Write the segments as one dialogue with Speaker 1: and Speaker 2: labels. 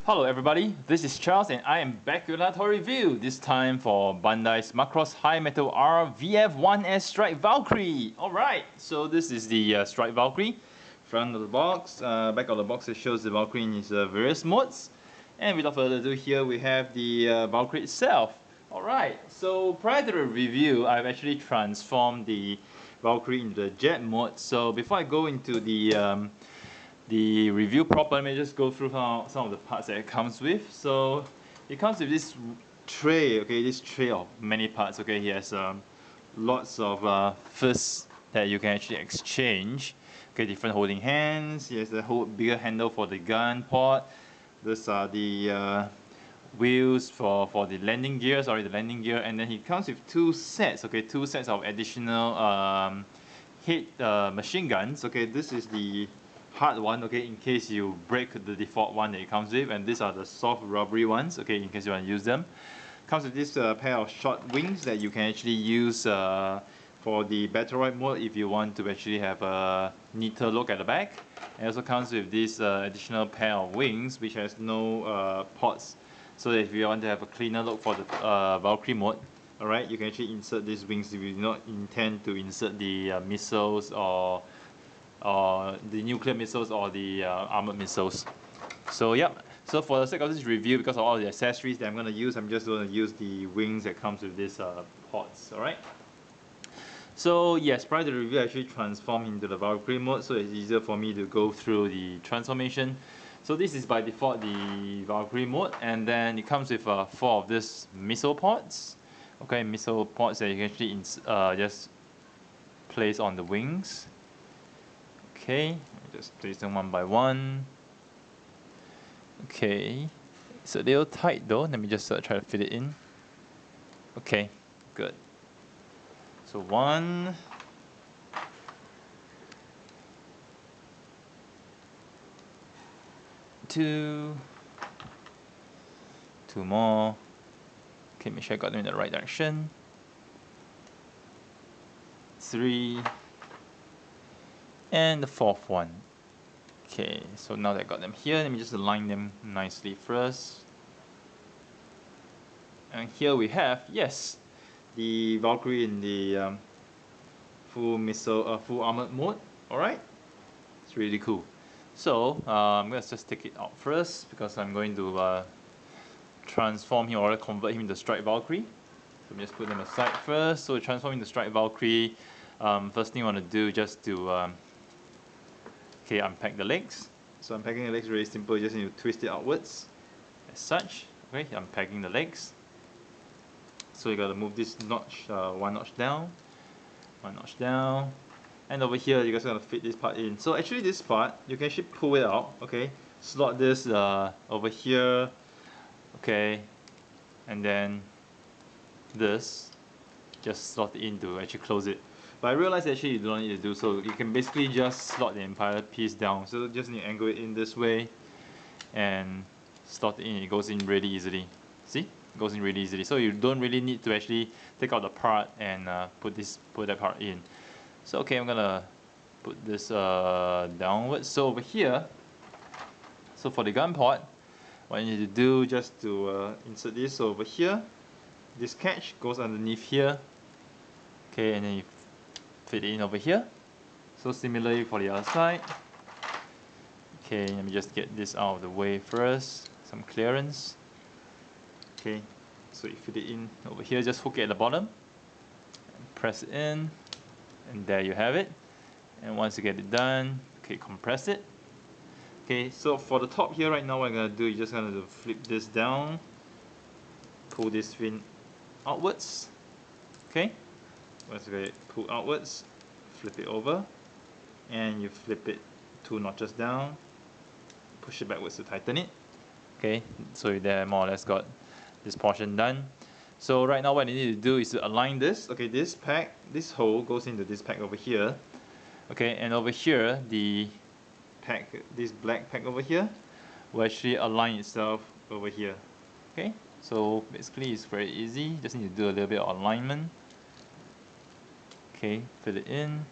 Speaker 1: Hello everybody, this is Charles and I am back with another review, this time for Bandai's Macross High Metal R VF-1S Strike Valkyrie. Alright, so this is the Strike Valkyrie. Front of the box, back of the box, it shows the Valkyrie in its various modes. And without further ado, here we have the Valkyrie itself. Alright, so prior to the review, I've actually transformed the Valkyrie into the jet mode. So before I go into the review proper, let me just go through some of the parts that it comes with. So it comes with this tray, okay, this tray of many parts. Okay, he has lots of fists that you can actually exchange. Okay, different holding hands. He has the whole bigger handle for the gun port. These are the wheels for the landing gear, the landing gear, and then he comes with two sets, okay, two sets of additional head machine guns. Okay, this is the hard one, okay, in case you break the default one that it comes with, and these are the soft rubbery ones, okay, in case you want to use them. Comes with this pair of short wings that you can actually use for the battroid mode if you want to actually have a neater look at the back. It also comes with this additional pair of wings which has no ports, so that if you want to have a cleaner look for the Valkyrie mode, alright, you can actually insert these wings if you do not intend to insert the missiles or the nuclear missiles or the armored missiles. So yeah, so for the sake of this review, because of all the accessories that I'm going to use, I'm just going to use the wings that comes with these ports, alright? So yes, prior to the review, I actually transformed into the Valkyrie mode, so it's easier for me to go through the transformation. So this is by default the Valkyrie mode, and then it comes with 4 of these missile pods. Okay, missile pods that you can actually just place on the wings. Okay, just place them one by one. Okay, it's a little tight though. Let me just try to fit it in. Okay, good. So 1, 2, 2 more. Okay, make sure I got them in the right direction. 3. And the 4th one. Okay, so now that I got them here, let me just align them nicely first. And here we have, yes, the Valkyrie in the full armored mode. Alright, it's really cool. So I'm going to just take it out first because I'm going to transform him or convert him into Strike Valkyrie. So let me just put them aside first. So transform into Strike Valkyrie. First thing I want to do just to okay, unpack the legs. So unpacking the legs is really simple, you just need to twist it outwards as such. Okay, unpacking the legs. So you got to move this notch, one notch down, and over here you guys are going to fit this part in. So actually this part, you can actually pull it out, okay, slot this over here, okay, and then this, just slot it in to actually close it. But I realized actually you don't need to do so. You can basically just slot the entire piece down. So just need to angle it in this way and slot it in. It goes in really easily. See? It goes in really easily. So you don't really need to actually take out the part and put that part in. So okay, I'm gonna put this downwards. So over here, so for the gun port, what you need to do just to insert this. So over here, this catch goes underneath here. Okay, and then you fit it in over here. So similarly for the other side. Okay, let me just get this out of the way first. Some clearance. Okay, so you fit it in over here, just hook it at the bottom. And press it in. And there you have it. And once you get it done, okay, compress it. Okay, so for the top here right now, what I'm going to do, you're just going to flip this down. Pull this fin outwards. Okay. Once you get it pulled outwards, flip it over, and you flip it 2 notches down, push it backwards to tighten it. Okay, so you there more or less got this portion done. So right now what you need to do is to align this. Okay, this pack, this hole goes into this pack over here. Okay, and over here, the pack, this black pack over here, will actually align itself over here. Okay, so basically it's very easy, just need to do a little bit of alignment. Okay, fill it in.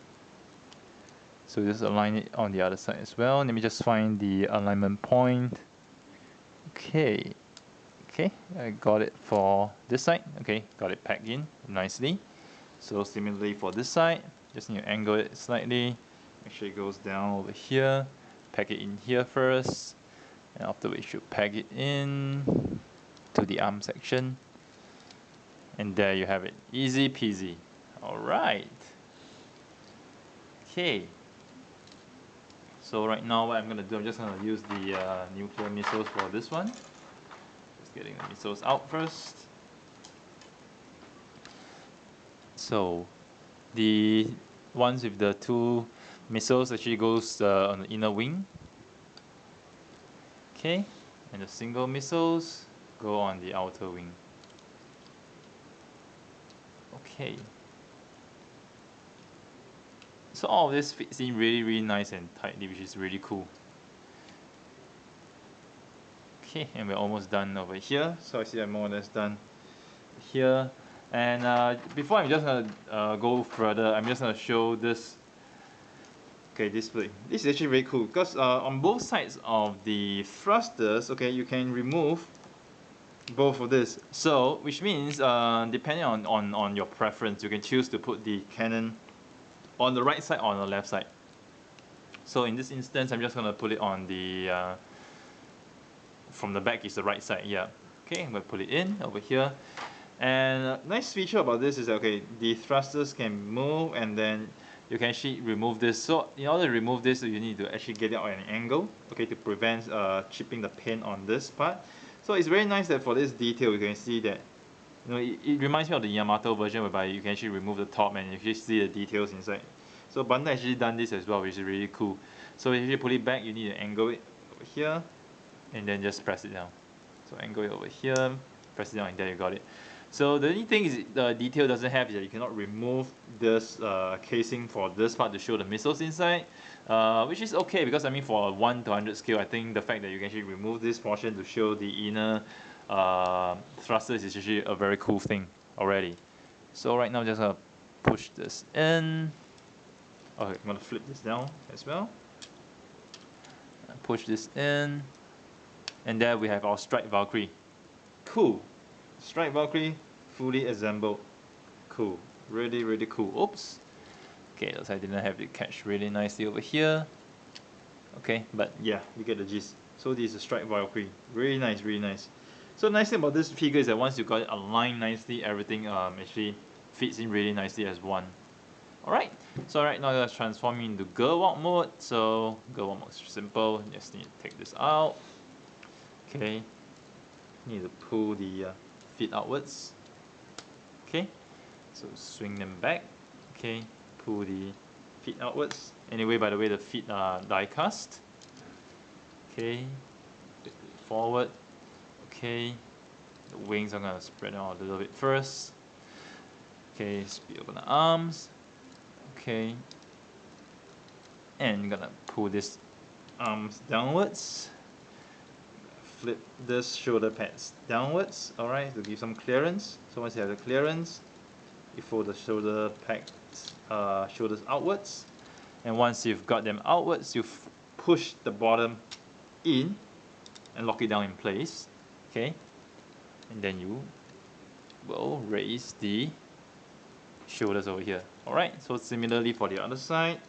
Speaker 1: So just align it on the other side as well. Let me just find the alignment point. Okay. Okay, I got it for this side. Okay, got it packed in nicely. So similarly for this side, just need to angle it slightly. Make sure it goes down over here. Pack it in here first. And after we should pack it in to the arm section. And there you have it. Easy peasy. Alright. Okay. So right now what I'm going to do, I'm just going to use the nuclear missiles for this one. Just getting the missiles out first. So the ones with the two missiles actually goes on the inner wing. Okay. And the single missiles go on the outer wing. Okay. So all of this fits in really nice and tightly, which is really cool. Okay, and we're almost done over here. So I see I'm more or less done here. And before I'm just gonna go further, I'm just gonna show this. Okay, display. This is actually very cool because on both sides of the thrusters, okay, you can remove both of this. So, which means depending on your preference, you can choose to put the cannon on the right side or on the left side. So in this instance, I'm just gonna put it on the from the back is the right side. Yeah. Okay, I'm gonna put it in over here. And a nice feature about this is that, okay, the thrusters can move and then you can actually remove this. So in order to remove this, you need to actually get it on an angle, okay, to prevent chipping the paint on this part. So it's very nice that for this detail, you can see that, you know, it reminds me of the Yamato version whereby you can actually remove the top and you can see the details inside. So Bandai actually done this as well, which is really cool. So if you put it back, you need to angle it over here and then just press it down. So angle it over here, press it down, and there you got it. So the only thing is the detail doesn't have is that you cannot remove this casing for this part to show the missiles inside, which is okay because I mean for a 1 to 100 scale, I think the fact that you can actually remove this portion to show the inner thrusters is actually a very cool thing already. So right now I'm just gonna push this in. Okay, I'm gonna flip this down as well. Push this in, and there we have our Strike Valkyrie. Cool. Strike Valkyrie fully assembled. Cool. Really cool. Oops. Okay, looks like I didn't have it catch really nicely over here. Okay, but yeah, you get the gist. So this is a Strike Valkyrie. Really nice. So the nice thing about this figure is that once you got it aligned nicely, everything actually fits in really nicely as one. Alright, so right now let's transform into gerwalk mode. So gerwalk mode is simple. Just need to take this out. Okay, need to pull the feet outwards. Okay, so swing them back. Okay, pull the feet outwards. Anyway, by the way, the feet are die cast. Okay, forward. Okay, the wings I'm gonna spread out a little bit first. Okay, speed open the arms. Okay, and I'm gonna pull this arms downwards. Flip this shoulder pads downwards, alright, to give some clearance. So once you have the clearance, you fold the shoulder pads, shoulders outwards. And once you've got them outwards, you push the bottom in and lock it down in place. Okay, and then you will raise the shoulders over here. Alright, so similarly for the other side.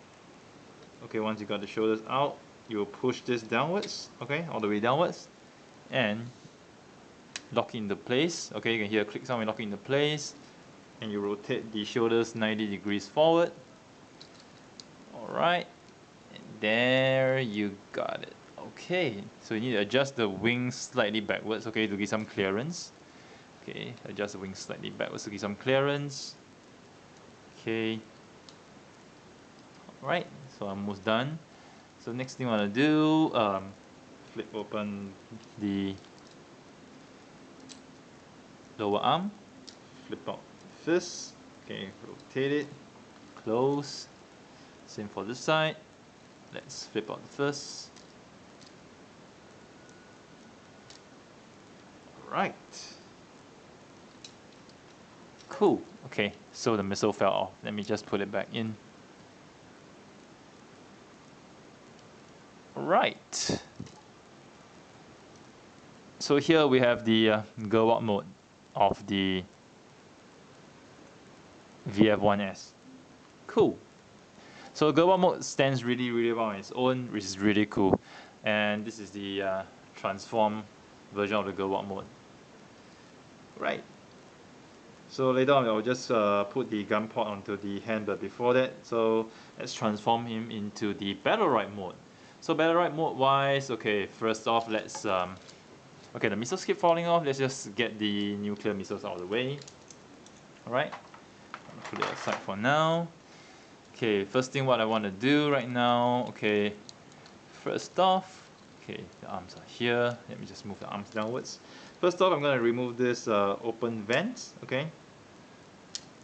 Speaker 1: Okay, once you got the shoulders out, you will push this downwards, okay, all the way downwards, and lock it into place. Okay, you can hear a click sound when lock it into place, and you rotate the shoulders 90 degrees forward. Alright, and there you got it. Okay, so you need to adjust the wings slightly backwards, okay, to give some clearance. Okay, adjust the wings slightly backwards to give some clearance. Okay, alright, so I'm almost done. So next thing I want to do, flip open the lower arm, flip out fist, okay, rotate it, close. Same for this side. Let's flip out the fist. Right. Cool. Okay, so the missile fell off. Let me just put it back in. Right. so here we have the gerwalk mode of the VF-1S. Cool. So gerwalk mode stands really well on its own, which is really cool. And this is the transform version of the gerwalk mode. Right. So later on I'll just put the gun port onto the hand, but before that, so let's transform him into the battroid mode. So battroid mode wise, okay, first off let's okay, the missiles keep falling off. Let's just get the nuclear missiles out of the way. Alright, put it aside for now. Okay, first thing what I want to do right now, okay, first off, okay, the arms are here. Let me just move the arms downwards. First off, I'm going to remove this open vents, okay.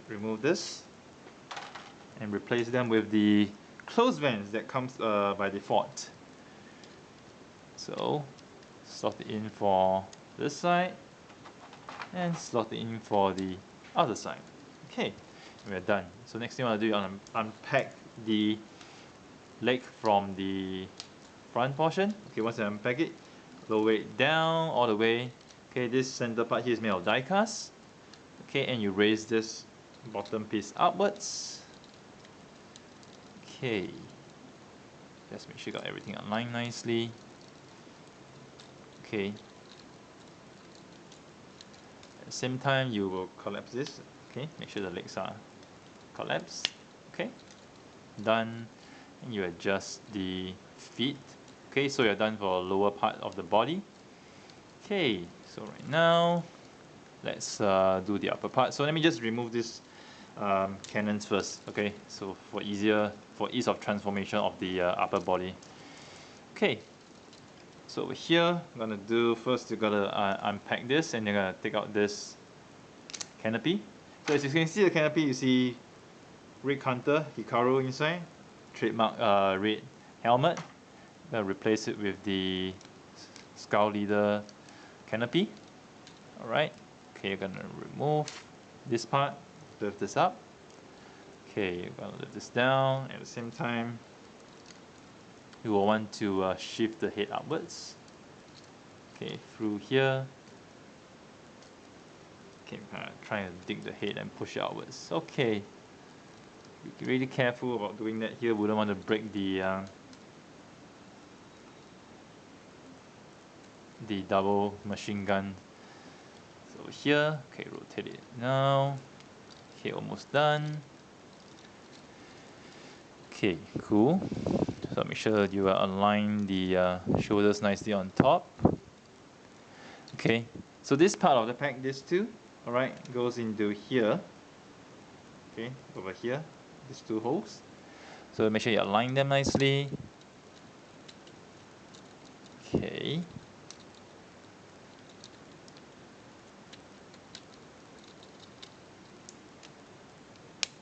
Speaker 1: Remove this and replace them with the closed vents that comes by default. So, slot it in for this side and slot it in for the other side. Okay, we're done. So next thing I want to do is unpack the leg from the front portion. Okay, once I unpack it, lower it down all the way. Okay, this center part here is made of die cast. Okay, and you raise this bottom piece upwards. Okay, just make sure you got everything aligned nicely. Okay, at the same time you will collapse this. Okay, make sure the legs are collapsed. Okay, done. And you adjust the feet. Okay, so you're done for the lower part of the body. Okay, so right now let's do the upper part. So let me just remove this cannons first. Okay, so for ease of transformation of the upper body. Okay, so over here I'm gonna do first, you gotta unpack this, and you're gonna take out this canopy. So as you can see the canopy, you see Red Hunter Hikaru inside, trademark red helmet. I'm gonna replace it with the Scout Leader canopy. Alright, okay, you're gonna remove this part, lift this up. Okay, you're gonna lift this down. At the same time, you will want to shift the head upwards. Okay, through here. Okay, I'm kind of trying to dig the head and push it outwards. Okay, be really careful about doing that here. We don't want to break the double machine gun. So here, okay, rotate it now. Okay, almost done. Okay, cool. So make sure you align the shoulders nicely on top. Okay, so this part of the pack, this too, alright, goes into here. Okay, over here, these two holes. So make sure you align them nicely. Okay.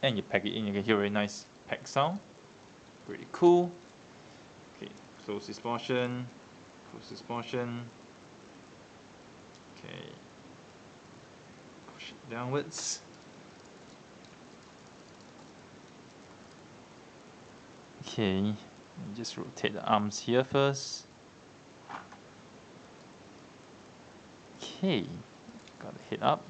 Speaker 1: And you pack it in, you can hear a very nice pack sound. Pretty cool. Okay, close this portion, close this portion. Okay, push it downwards. Okay, just rotate the arms here first. Okay, got the head up.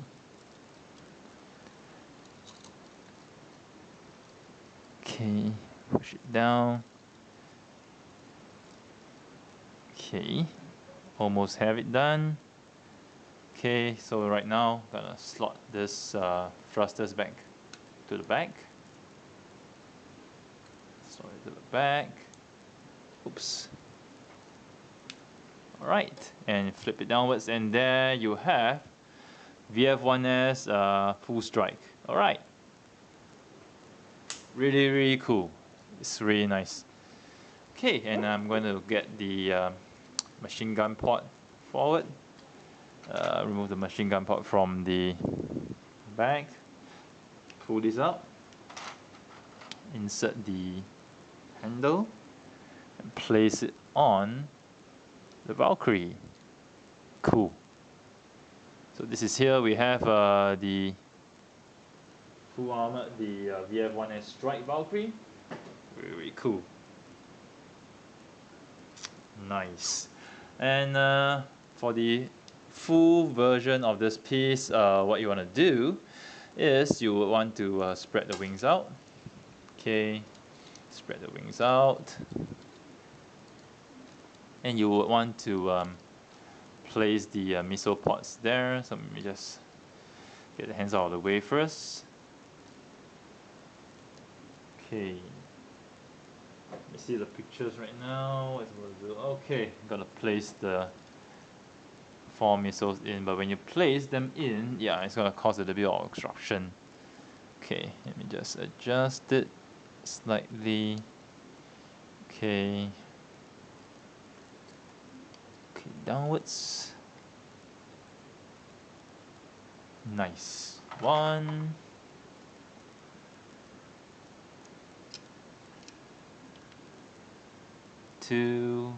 Speaker 1: Okay, push it down. Okay, almost have it done. Okay, so right now gonna slot this thrusters back to the back. Slot it to the back. Oops. Alright, and flip it downwards, and there you have VF-1S full strike. Alright. Really cool. It's really nice. Okay, and I'm going to get the machine gun port forward. Remove the machine gun port from the back. Pull this up. Insert the handle and place it on the Valkyrie. Cool. So this is here. We have the full armor, the VF-1S Strike Valkyrie. Very cool. Nice. And for the full version of this piece, what you want to do is you would want to spread the wings out. Okay, spread the wings out. And you would want to place the missile pods there. So let me just get the hands out of the way first. Okay. Let me see the pictures right now. What's going to do? Okay, gotta place the 4 missiles in, but when you place them in, yeah, it's gonna cause a little bit of obstruction. Okay, let me just adjust it slightly. Okay. Okay, downwards. Nice. 1. 2.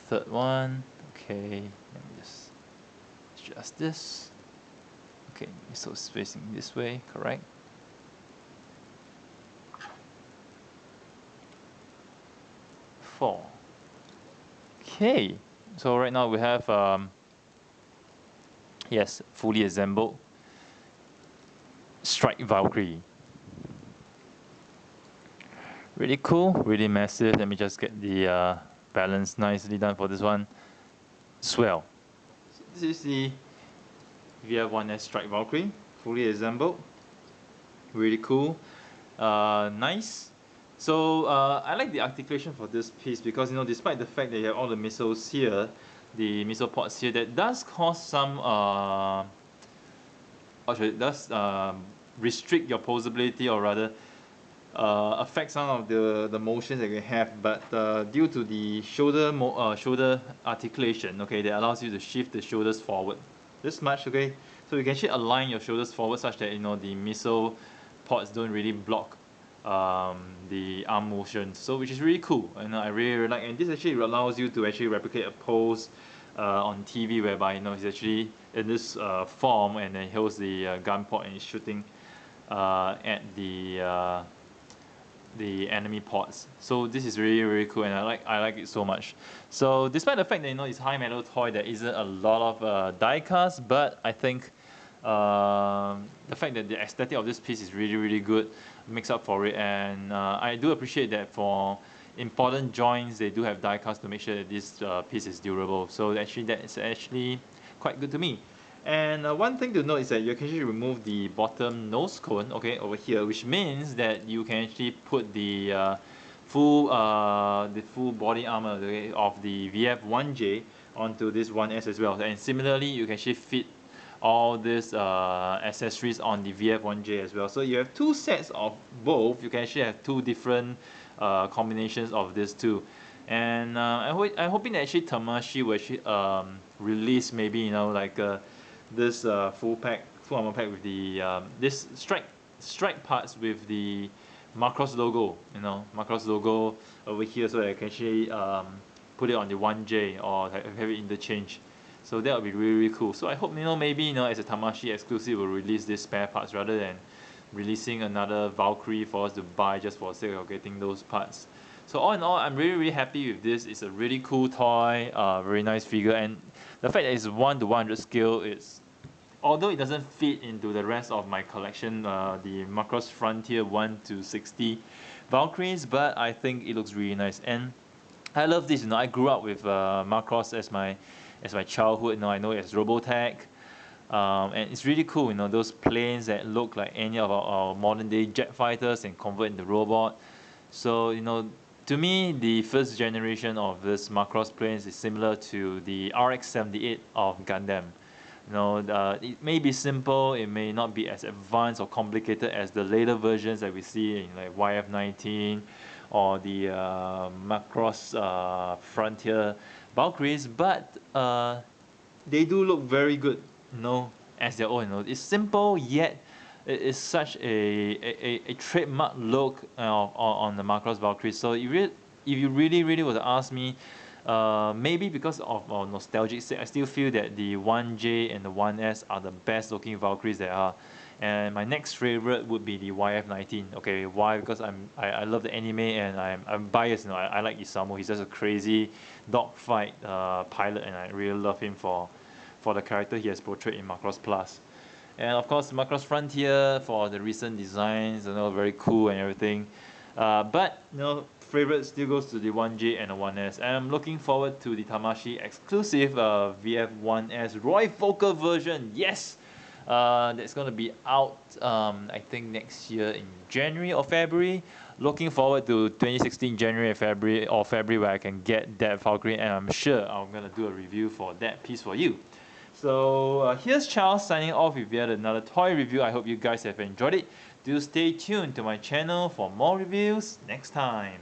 Speaker 1: Third one. Okay, let me just adjust this. Okay, so it's facing this way, correct? Four. Okay, so right now we have yes, fully assembled Strike Valkyrie. Really cool, really massive. Let me just get the balance nicely done for this one. Swell. So this is the VF-1S Strike Valkyrie, fully assembled. Really cool, nice. So I like the articulation for this piece because, you know, despite the fact that you have all the missiles here, the missile pods here, that does cause some actually it does restrict your posability, or rather affect some of the motions that you have, but due to the shoulder articulation, okay, that allows you to shift the shoulders forward this much, okay, so you can actually align your shoulders forward such that, you know, the missile pods don't really block the arm motion, so which is really cool, and I really like. And this actually allows you to actually replicate a pose on TV whereby, you know, he's actually in this form, and then he holds the gun pod and he's shooting at the enemy pods. So this is really, really cool, and I like it so much. So despite the fact that, you know, it's high metal toy, there isn't a lot of die cast, but I think the fact that the aesthetic of this piece is really, really good makes up for it. And I do appreciate that for important joints they do have die cast to make sure that this piece is durable. So actually that's actually quite good to me. And one thing to note is that you can actually remove the bottom nose cone, okay, over here, which means that you can actually put the full body armor, okay, of the VF-1J onto this 1S as well. And similarly, you can actually fit all these accessories on the VF-1J as well. So you have 2 sets of both. You can actually have 2 different combinations of these two. And I'm hoping that actually Tamashi will actually release maybe, you know, like this full armor pack with the this strike parts with the Macross logo, you know, Macross logo over here, so I can actually put it on the 1J or have it interchange. So that would be really, really cool. So I hope, you know, maybe, you know, as a Tamashi exclusive, will release these spare parts rather than releasing another Valkyrie for us to buy just for the sake of getting those parts. So all in all, I'm really, really happy with this. It's a really cool toy, very nice figure, and the fact that it's 1:100 scale, it's, although it doesn't fit into the rest of my collection, the Macross Frontier 1-60 Valkyries, but I think it looks really nice. And I love this, you know, I grew up with Macross as my childhood, you know, I know it as Robotech. And it's really cool, you know, those planes that look like any of our modern day jet fighters and convert into robot. So, you know, to me, the first generation of this Macross planes is similar to the RX-78 of Gundam. You know, it may be simple, it may not be as advanced or complicated as the later versions that we see in like YF-19 or the Macross Frontier Valkyries, but they do look very good, you know, as their own. You know, it's simple, yet it is such a trademark look on the Macross Valkyrie. So if you really were to ask me, maybe because of nostalgic sake, I still feel that the 1J and the 1S are the best looking Valkyries there are. And my next favorite would be the YF-19. Okay, why? Because I love the anime and I'm biased. You know, I like Isamu. He's just a crazy dogfight pilot, and I really love him for the character he has portrayed in Macross Plus. And of course, Macross Frontier for the recent designs, very cool and everything. But favorite still goes to the 1J and the 1S. And I'm looking forward to the Tamashii exclusive VF-1S Roy Fokker version. Yes, that's gonna be out I think next year in January or February. Looking forward to 2016 January or February where I can get that Valkyrie, and I'm sure I'm gonna do a review for that piece for you. So here's Charles signing off with yet another toy review. I hope you guys have enjoyed it. Do stay tuned to my channel for more reviews next time.